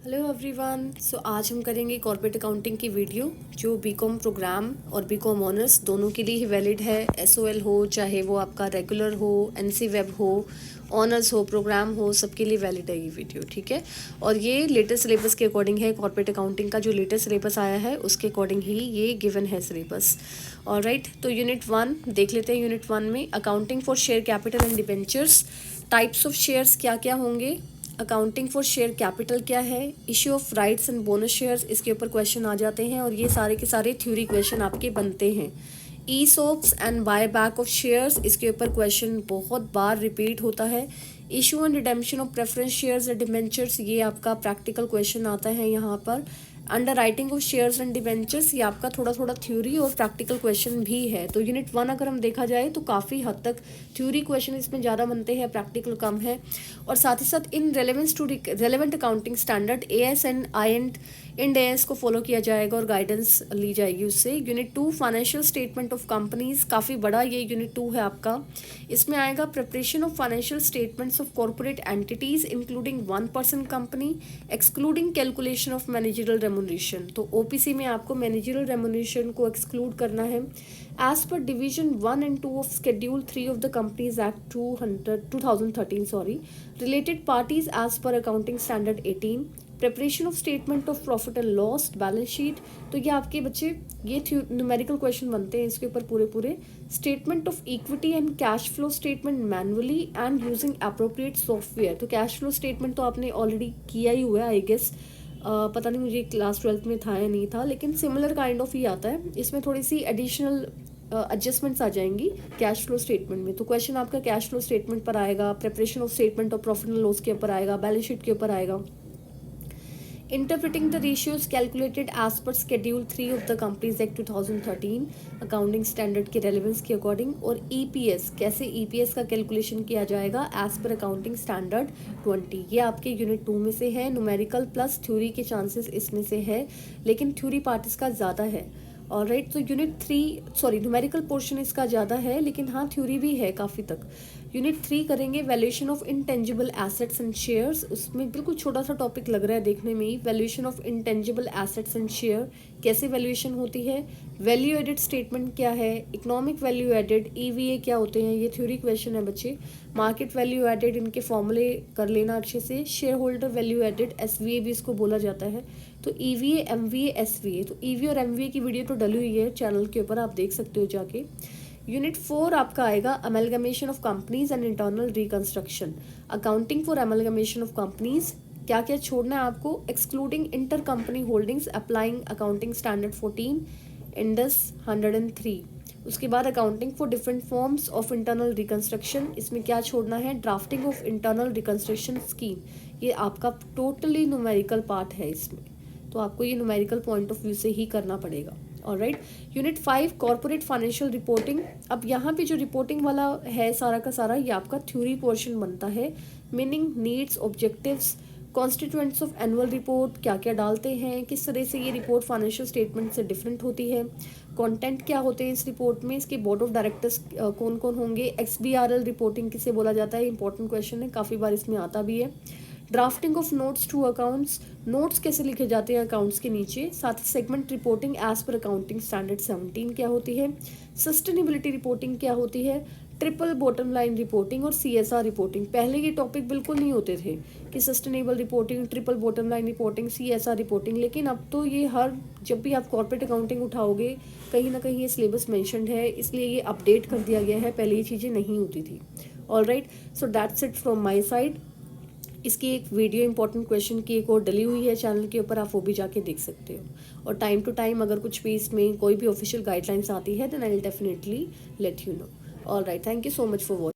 Hello everyone. आज हम करेंगे कॉर्पोरेट अकाउंटिंग की वीडियो जो बीकॉम प्रोग्राम और बीकॉम ऑनर्स दोनों के लिए ही वैलिड है। एसओएल हो चाहे वो आपका रेगुलर हो, एनसी वेब हो, ऑनर्स हो, प्रोग्राम हो, सबके लिए वैलिड है ये वीडियो, ठीक है। और ये लेटेस्ट सिलेबस के अकॉर्डिंग है। कॉर्पोरेट अकाउंटिंग का जो लेटेस्ट सिलेबस आया है उसके अकॉर्डिंग ही ये गिवन है सिलेबस। ऑलराइट, तो यूनिट 1 देख लेते हैं। यूनिट 1 में accounting for share capital and debentures, types of shares क्या क्या होंगे, अकाउंटिंग फॉर शेयर कैपिटल क्या है, issue of rights and bonus shares, इसके ऊपर क्वेश्चन आ जाते हैं और ये सारे के सारे थ्योरी क्वेश्चन आपके बनते हैं। ESOPs and buy back of shares, इसके ऊपर क्वेश्चन बहुत बार रिपीट होता है। Issue and redemption of preference shares and debentures, ये आपका प्रैक्टिकल क्वेश्चन आता है यहाँ पर। Under writing of shares and debentures, ये आपका थोड़ा थोड़ा थ्योरी और प्रैक्टिकल क्वेश्चन भी है। तो यूनिट 1 अगर हम देखा जाए तो काफ़ी हद तक थ्योरी क्वेश्चन इसमें ज़्यादा बनते हैं, प्रैक्टिकल कम है। और साथ ही साथ in relevance to relevant accounting standard AS and Ind AS को फॉलो किया जाएगा और गाइडेंस ली जाएगी उससे। Unit 2 financial statement of companies, काफ़ी बड़ा ये यूनिट 2 है आपका। इसमें आएगा preparation of financial statements of corporate entities including 1% company excluding calculation of managerial remuneration. तो ओपीसी में आपको मैनेजरियल रेमुनरेशन को एक्सक्लूड करना है। As per division 1 and 2 of schedule 3 of the companies act 2013 related parties as पर accounting standard 18, preparation of statement of profit and loss, balance sheet. तो ये आपके बच्चे ये न्यूमेरिकल क्वेश्चन बनते हैं इसके ऊपर पूरे statement of equity and cash flow statement manually and using appropriate software. तो कैश फ्लो स्टेटमेंट तो आपने ऑलरेडी किया ही हुआ है आई गेस, पता नहीं मुझे क्लास 12th में था या नहीं था, लेकिन सिमिलर काइंड ऑफ ही आता है। इसमें थोड़ी सी एडिशनल एडजस्टमेंट्स आ जाएंगी कैश फ्लो स्टेटमेंट में। तो क्वेश्चन आपका कैश फ्लो स्टेटमेंट पर आएगा, preparation of statement of profit and loss के ऊपर आएगा, बैलेंस शीट के ऊपर आएगा। Interpreting the ratios calculated as per Schedule 3 of the Companies Act 2013 accounting standard के रेलेवेंस के अकॉर्डिंग। और ईपीएस, कैसे ईपीएस का कैलकुलेशन किया जाएगा एज पर अकाउंटिंग स्टैंडर्ड 20। ये आपके यूनिट 2 में से है। न्यूमेरिकल प्लस थ्योरी के चांसेस इसमें से है, लेकिन थ्योरी पार्ट इसका ज़्यादा है। ऑलराइट, तो न्यूमेरिकल पोर्शन इसका ज़्यादा है, लेकिन हाँ थ्योरी भी है काफ़ी तक। यूनिट 3 करेंगे valuation of intangible assets and shares. उसमें बिल्कुल छोटा सा टॉपिक लग रहा है देखने में ही, valuation of intangible assets and share, कैसे वैल्यूएशन होती है, वैल्यू एडेड स्टेटमेंट क्या है, इकोनॉमिक वैल्यू एडेड, ईवीए क्या होते हैं, ये थ्योरी क्वेश्चन है बच्चे। मार्केट वैल्यू एडेड, इनके फॉर्मूले कर लेना अच्छे से। शेयर होल्डर वैल्यू एडेड, एसवीए भी इसको बोला जाता है। तो ईवीए, एमवीए, एसवीए, तो ईवीए और एमवीए की वीडियो तो डली हुई है चैनल के ऊपर, आप देख सकते हो जाके। यूनिट 4 आपका आएगा amalgamation of companies and internal reconstruction, accounting for amalgamation of companies, क्या क्या छोड़ना है आपको, excluding inter company holdings applying accounting standard 14 Indus 103। उसके बाद accounting for different forms of internal reconstruction, इसमें क्या छोड़ना है, drafting of internal reconstruction scheme. ये आपका टोटली न्यूमेरिकल पार्ट है इसमें, तो आपको ये न्यूमेरिकल पॉइंट ऑफ व्यू से ही करना पड़ेगा। Alright, unit 5 corporate financial reporting. अब यहाँ पे जो रिपोर्टिंग वाला है सारा का सारा ये आपका थ्योरी पोर्शन बनता है। Meaning, needs, objectives, constituents of annual report, क्या क्या डालते हैं, किस तरह से ये रिपोर्ट फाइनेंशियल स्टेटमेंट से डिफरेंट होती है, कंटेंट क्या होते हैं इस रिपोर्ट में, इसके बोर्ड ऑफ डायरेक्टर्स कौन कौन होंगे, एक्सबीआरएल रिपोर्टिंग किसे बोला जाता है, इंपॉर्टेंट क्वेश्चन है, काफ़ी बार इसमें आता भी है। Drafting of notes to accounts, notes कैसे लिखे जाते हैं अकाउंट्स के नीचे। साथ ही सेगमेंट रिपोर्टिंग एज पर अकाउंटिंग स्टैंडर्ड 17 क्या होती है, सस्टेनेबिलिटी रिपोर्टिंग क्या होती है, ट्रिपल बॉटम लाइन रिपोर्टिंग और सीएसआर रिपोर्टिंग। पहले ये टॉपिक बिल्कुल नहीं होते थे कि sustainable reporting, triple bottom line reporting, CSR reporting, लेकिन अब तो ये जब भी आप कॉर्पोरेट अकाउंटिंग उठाओगे कहीं ना कहीं ये सिलेबस मेंशन्ड है, इसलिए ये अपडेट कर दिया गया है, पहले ये चीज़ें नहीं होती थी। Alright, so that's it from my side. इसकी एक वीडियो इंपॉर्टेंट क्वेश्चन की एक और डली हुई है चैनल के ऊपर, आप वो भी जाके देख सकते हो। और टाइम टू टाइम अगर कुछ भी इसमें कोई भी ऑफिशियल गाइडलाइंस आती है then I will definitely let you know. All right, thank you so much for watching.